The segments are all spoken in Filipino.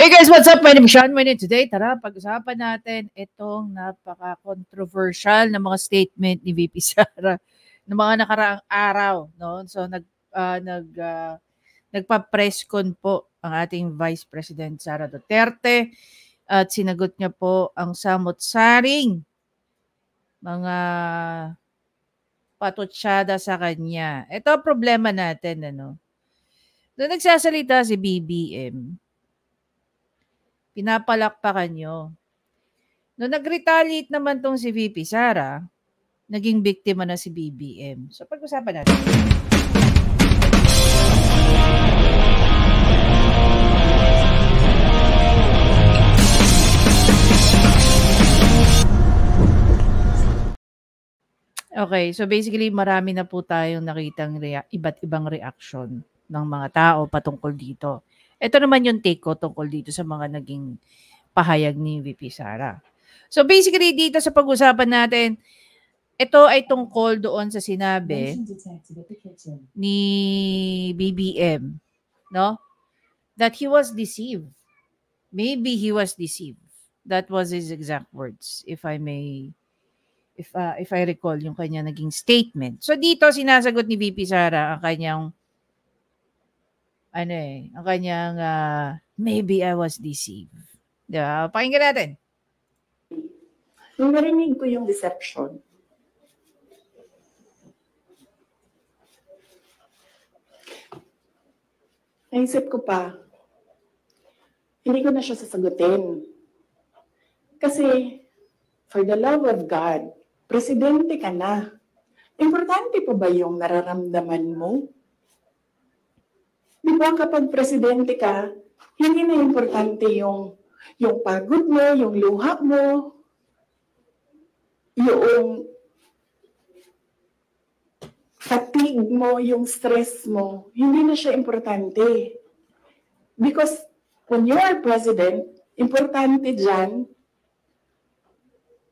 Hey guys, what's up? My name is Sean. Today, tara, pag-usapan natin itong napaka-controversial na mga statement ni VP Sara ng mga nakaraang araw. No? So, nagpa-press con po ang ating Vice President Sara Duterte at sinagot niya po ang samot-saring mga patutsyada sa kanya. Ito ang problema natin. Doon nagsasalita si BBM, pinapalakpakan nyo. Nung nag-retaliate naman tong si VP Sara, naging biktima na si BBM. So, pag-usapan natin. Okay, so basically marami na po tayong nakitang iba't ibang reaction ng mga tao patungkol dito. Ito naman yung take ko tungkol dito sa mga naging pahayag ni VP Sara. So basically dito sa pag-usapan natin, ito ay tungkol doon sa sinabi ni BBM, no? That he was deceived. Maybe he was deceived. That was his exact words, if I recall yung kanya naging statement. So dito sinasagot ni VP Sara ang kanyang maybe I was deceived. Diba? Pakinggan natin. Nung narinig ko yung deception, naisip ko pa, hindi ko na siya sasagutin. Kasi, for the love of God, presidente ka na. Importante pa ba yung nararamdaman mo? Di ba kapag presidente ka, hindi na importante yung pagod mo, yung luha mo, yung fatigue mo, yung stress mo, hindi na siya importante. Because when you are president, importante dyan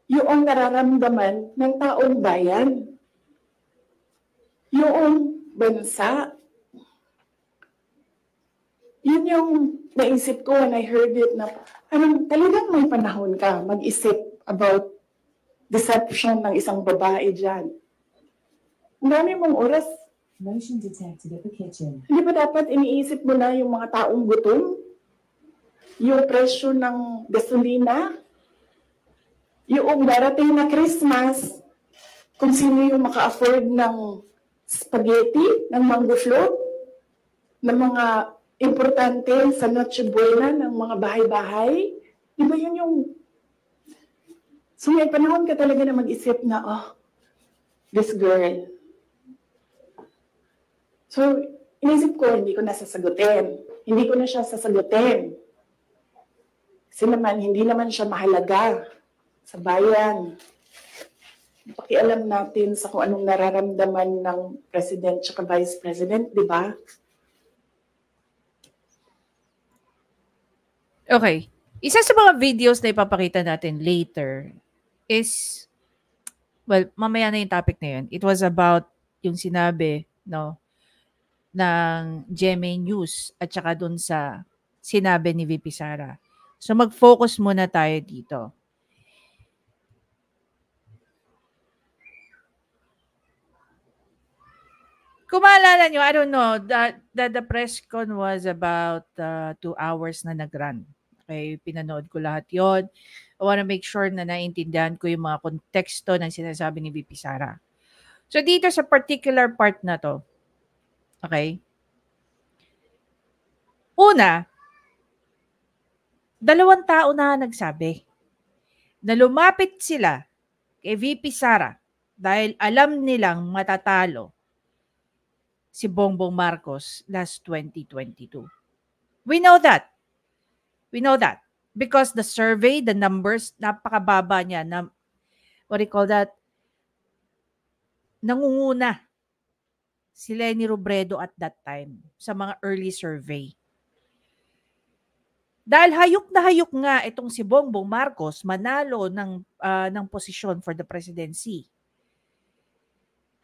yung nararamdaman ng taong bayan. Yung bansa. Yun yung naisip ko when I heard it na talagang may panahon ka mag-isip about deception ng isang babae dyan. Ang dami mong oras. Motion detected at the kitchen. Hindi ba dapat iniisip mo na yung mga taong gutom? Yung presyo ng gasolina? Yung darating na Christmas? Kung sino yung maka-afford ng spaghetti, ng mango float, ng mga importante sa Noche Buena, ng mga bahay-bahay? Di ba yun yung... So may panahon ka talaga na mag-isip na, this girl. So, inisip ko, hindi ko na sasagutin. Hindi ko na siya sasagutin. Kasi naman, hindi naman siya mahalaga sa bayan. Pakialam natin sa kung anong nararamdaman ng president at vice president, di ba? Okay. Isa sa mga videos na ipapakita natin later is, well, mamaya na yung topic na yun. It was about yung sinabi, ng GMA News at saka dun sa sinabi ni VP Sara. So mag-focus muna tayo dito. Kung maalala nyo, I don't know, the press con was about 2 hours na nag-run. Okay, pinanood ko lahat yon. I wanna make sure na naintindihan ko yung mga konteksto ng sinasabi ni VP Sara. So dito sa particular part na to, okay, una, 2 tao na nagsabi na lumapit sila kay VP Sara dahil alam nilang matatalo si Bongbong Marcos last 2022. We know that. Because the survey, the numbers, napakababa niya na, what do you call that? Nangunguna si Leni Robredo at that time sa mga early survey. Dahil hayok na hayok nga itong si Bongbong Marcos manalo ng posisyon for the presidency.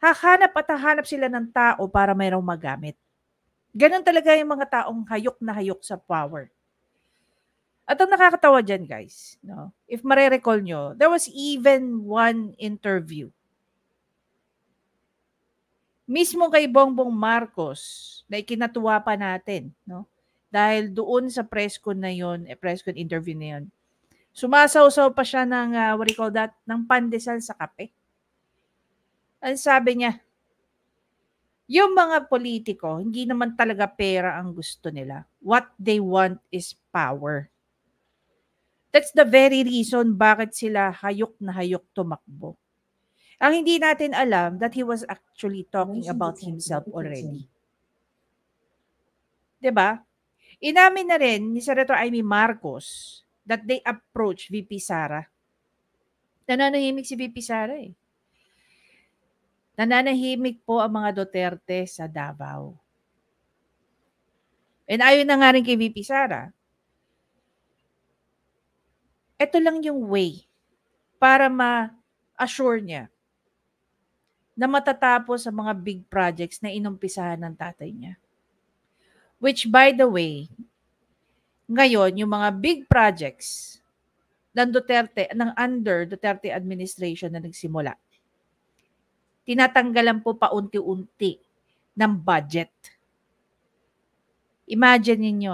Hahanap sila ng tao para mayroong magamit. Ganon talaga yung mga taong hayok na hayok sa power. At ang nakakatawa dyan, guys, no? If marerecall nyo, there was even one interview mismo kay Bongbong Marcos na ikinatuwa pa natin, no? Dahil doon sa press con na yon, press con interview na yon, sumasaw-saw pa siya ng, what do you call that, ng pandesal sa kape. Ang sabi niya, yung mga politiko, hindi naman talaga pera ang gusto nila. What they want is power. That's the very reason bakit sila hayok na hayok tumakbo. Ang hindi natin alam that he was actually talking about himself already. Diba? Inamin na rin ni Senator Amy Marcos that they approach VP Sara. Nananahimik si VP Sara eh. Nananahimik po ang mga Duterte sa Davao. And ayon na nga rin kay VP Sara, ito lang yung way para ma-assure niya na matatapos ang mga big projects na inumpisahan ng tatay niya. Which, by the way, ngayon, yung mga big projects ng Duterte, ng under Duterte administration na nagsimula, tinatanggalan po paunti-unti ng budget. Imagine ninyo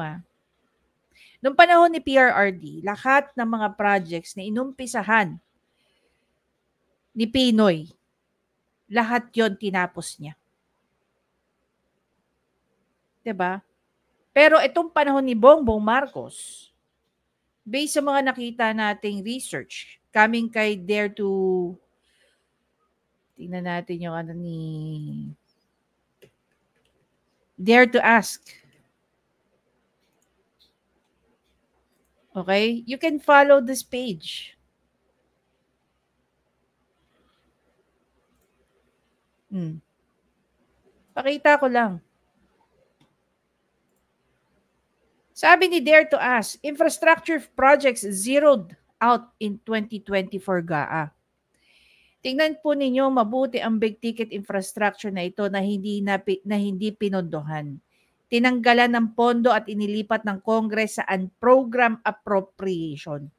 Noong panahon ni PRRD, lahat ng mga projects na inumpisahan ni Pinoy, lahat yon tinapos niya. Diba? Pero itong panahon ni Bongbong Marcos, based sa mga nakita nating research, coming kay Dare to, tingnan natin yung Dare to Ask. Okay? You can follow this page. Pakita ko lang. Sabi ni Dare to Ask, infrastructure projects zeroed out in 2024 GAA. Tingnan po ninyo mabuti ang big ticket infrastructure na ito na hindi pinondohan. Tinanggalan ng pondo at inilipat ng Congress sa program appropriation.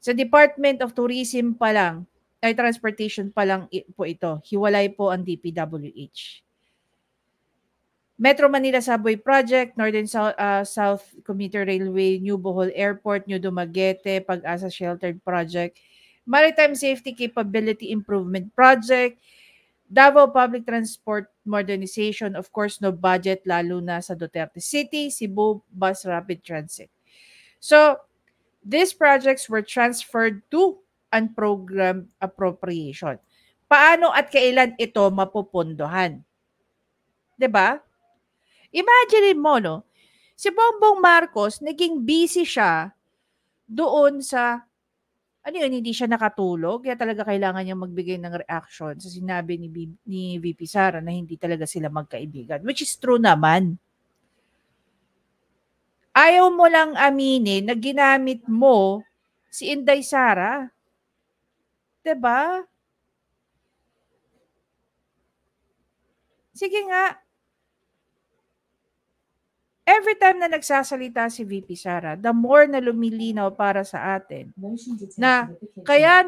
Sa Department of Tourism pa lang, ay Transportation pa lang po ito. Hiwalay po ang DPWH. Metro Manila Subway Project, Northern South Commuter Railway, New Bohol Airport, New Dumaguete, Pag-asa Sheltered Project, Maritime Safety Capability Improvement Project, Davao Public Transport Modernization, of course, no budget, lalo na sa Duterte City, Cebu Bus Rapid Transit. So, these projects were transferred to unprogrammed appropriation. Paano at kailan ito mapupundohan? 'Di ba? Imagine mo, no? Si Bongbong Marcos, naging busy siya doon sa, hindi siya nakatulog, kaya talaga kailangan niya magbigay ng reaction sa sinabi ni VP Sara na hindi talaga sila magkaibigan, which is true naman. Ayaw mo lang aminin na ginamit mo si Inday Sara. 'Di ba? Sige nga. Every time na nagsasalita si VP Sara, the more na lumilinaw para sa atin na kaya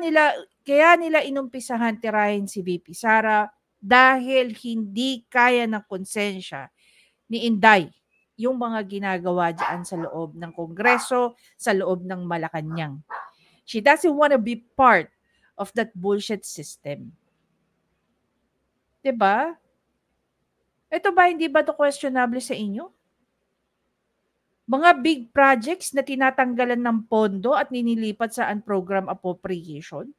nila inumpisahan tirahin si VP Sara dahil hindi kaya ng konsensya ni Inday yung mga ginagawa diyan sa loob ng Kongreso, sa loob ng Malacanang. She doesn't want to be part of that bullshit system. 'Di ba? Ito ba, hindi ba to questionable sa inyo? Mga big projects na tinatanggalan ng pondo at ninilipat sa unprogrammed appropriation?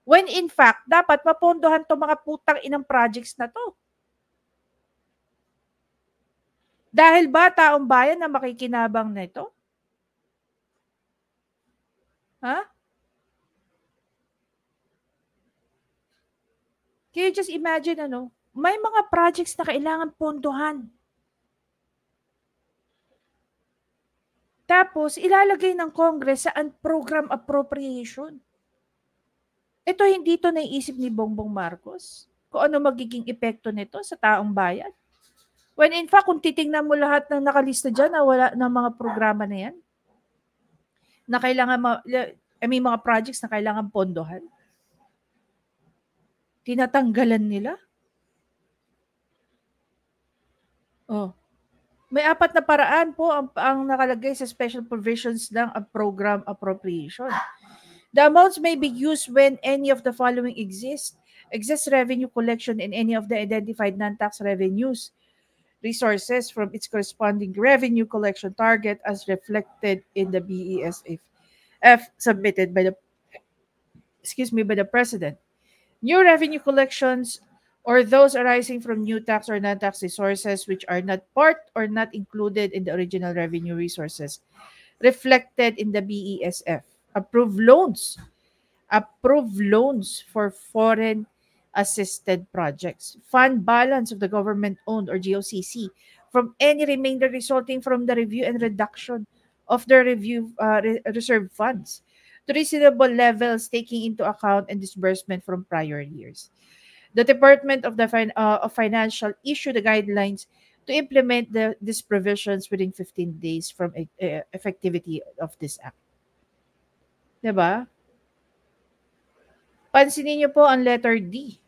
When in fact, dapat mapondohan to mga putang inang projects na to. Dahil ba taong bayan na makikinabang na ito? Ha? Can you just imagine, may mga projects na kailangan pondohan. Tapos, ilalagay ng Congress sa unprogrammed appropriation. Ito, hindi to naiisip ni Bongbong Marcos kung ano magiging epekto nito sa taong bayan. When in fact, kung titingnan mo lahat ng nakalista dyan, wala ng mga programa na yan, na kailangan, mga projects na kailangan pondohan, tinatanggalan nila. Oh. May 4 na paraan po ang nakalagay sa special provisions ng program appropriation. The amounts may be used when any of the following exist. Excess revenue collection in any of the identified non-tax revenues resources from its corresponding revenue collection target as reflected in the BESF submitted by the President. New revenue collections or those arising from new tax or non-tax resources which are not part or not included in the original revenue resources reflected in the BESF. Approved loans for foreign assisted projects. Fund balance of the government-owned or GOCC from any remainder resulting from the review and reduction of the reserve funds to reasonable levels taking into account and disbursement from prior years. The Department of Financial issued the guidelines to implement these provisions within 15 days from effectivity of this act. Diba? Pansinin niyo po ang letter D.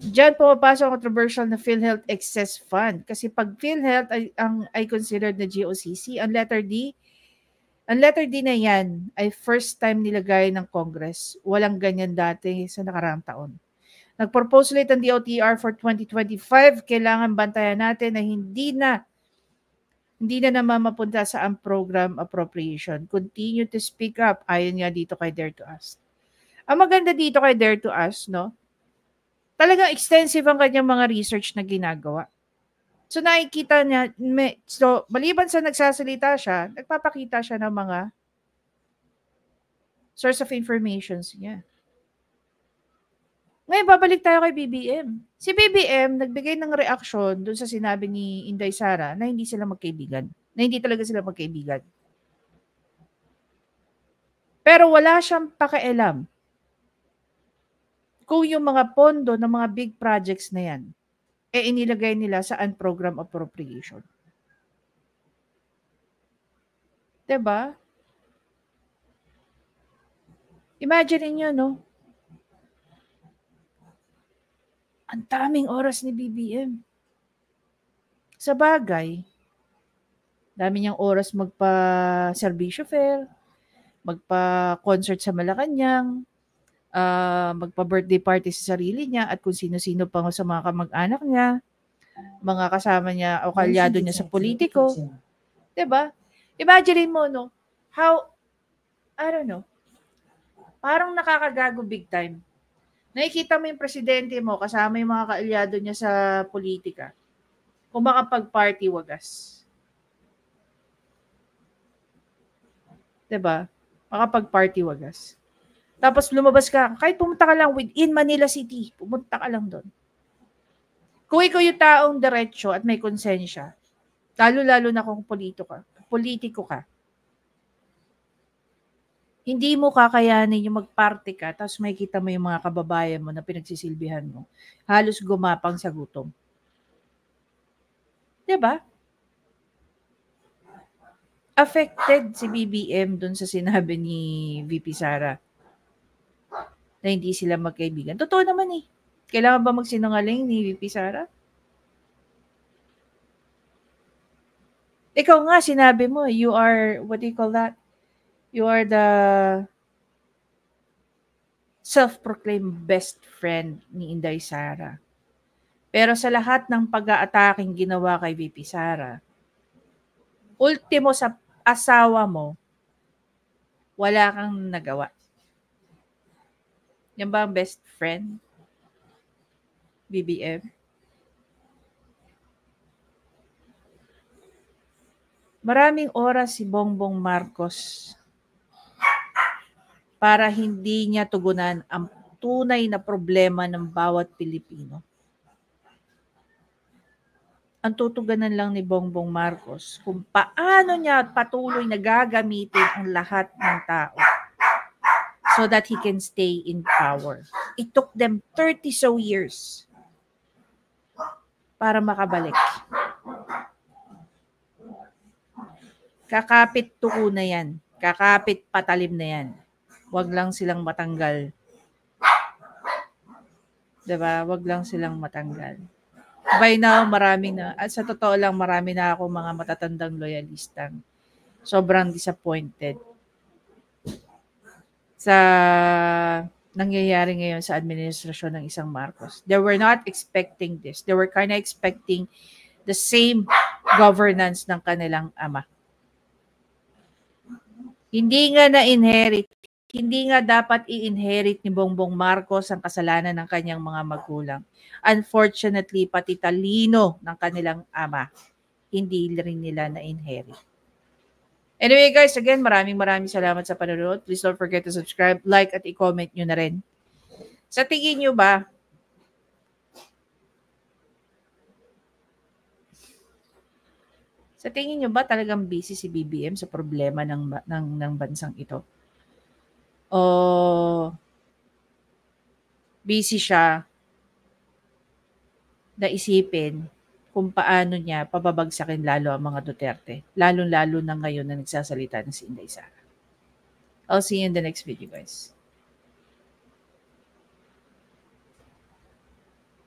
Diyan pumapasok ang controversial na PhilHealth excess fund. Kasi pag PhilHealth ay considered na GOCC, ang letter D na yan ay first time nilagay ng Congress. Walang ganyan dati sa nakaraang taon. Nag-propose ulit ang DOTR for 2025. Kailangan bantayan natin na hindi na naman mapunta sa ang program appropriation. Continue to speak up. Ayon nga dito kay Dare to Ask. Ang maganda dito kay Dare to Ask, no? Talagang extensive ang kanyang mga research na ginagawa. So nakikita niya, maliban sa nagsasalita siya, nagpapakita siya ng mga source of informations niya. Ngayon, babalik tayo kay BBM. Si BBM, nagbigay ng reaksyon dun sa sinabi ni Inday Sara na hindi sila magkaibigan. Na hindi talaga sila magkaibigan. Pero wala siyang pakialam kung yung mga pondo ng mga big projects na yan, inilagay nila sa unprogram appropriation. Diba? Imagine niyo, no? Ang daming oras ni BBM. Sa bagay, dami niyang oras magpa-serbisyo fair, magpa-concert sa Malacanang, magpa-birthday party sa sarili niya at kung sino-sino pa sa mga kamag-anak niya, mga kasama niya o kalyado niya sa politiko. Diba? Imagine mo, no? How, I don't know, parang nakakagago big time. Nakikita mo yung presidente mo, kasama yung mga kaalyado niya sa politika, kung makapag-party wagas. Diba? Makapag-party wagas. Tapos lumabas ka, kahit pumunta ka lang within Manila City, pumunta ka lang doon. Kung ikaw yung taong diretso at may konsensya, lalo-lalo na kung politiko ka, hindi mo kakayanin yung magparty ka, tapos makikita mo yung mga kababayan mo na pinagsisilbihan mo, halos gumapang sa gutom. Diba? Affected si BBM dun sa sinabi ni VP Sara na hindi sila magkaibigan. Totoo naman eh. Kailangan ba magsinungaling ni VP Sara? Ikaw nga, sinabi mo, you are, what do you call that? You are the self-proclaimed best friend ni Inday Sara. Pero sa lahat ng pag-aataking ginawa kay VP Sara, ultimo sa asawa mo, wala kang nagawa. Yan ba ang best friend? BBM? Maraming oras si Bongbong Marcos para hindi niya tugunan ang tunay na problema ng bawat Pilipino. Ang tutuganan lang ni Bongbong Marcos kung paano niya patuloy na gagamitin ang lahat ng tao so that he can stay in power. It took them 30 so years. para makabalik. Kakapit tuko na yan. Kakapit patalim na yan. Huwag lang silang matanggal. Diba? Huwag lang silang matanggal. By now, marami na, at sa totoo lang, marami na ako mga matatandang loyalistang sobrang disappointed sa nangyayari ngayon sa administrasyon ng isang Marcos. They were not expecting this. They were kind of expecting the same governance ng kanilang ama. Hindi nga na-inherit, hindi nga dapat i-inherit ni Bongbong Marcos ang kasalanan ng kanyang mga magulang. Unfortunately, pati talino ng kanilang ama, hindi rin nila na-inherit. Anyway guys, again, maraming salamat sa panonood. Please don't forget to subscribe, like, at i-comment nyo na rin. Sa tingin nyo ba, talagang busy si BBM sa problema ng bansang ito? O busy siya na isipin kung paano niya pababagsakin lalo ang mga Duterte, lalong-lalo na ngayon na nagsasalita na si Inday Sara. I'll see you in the next video, guys.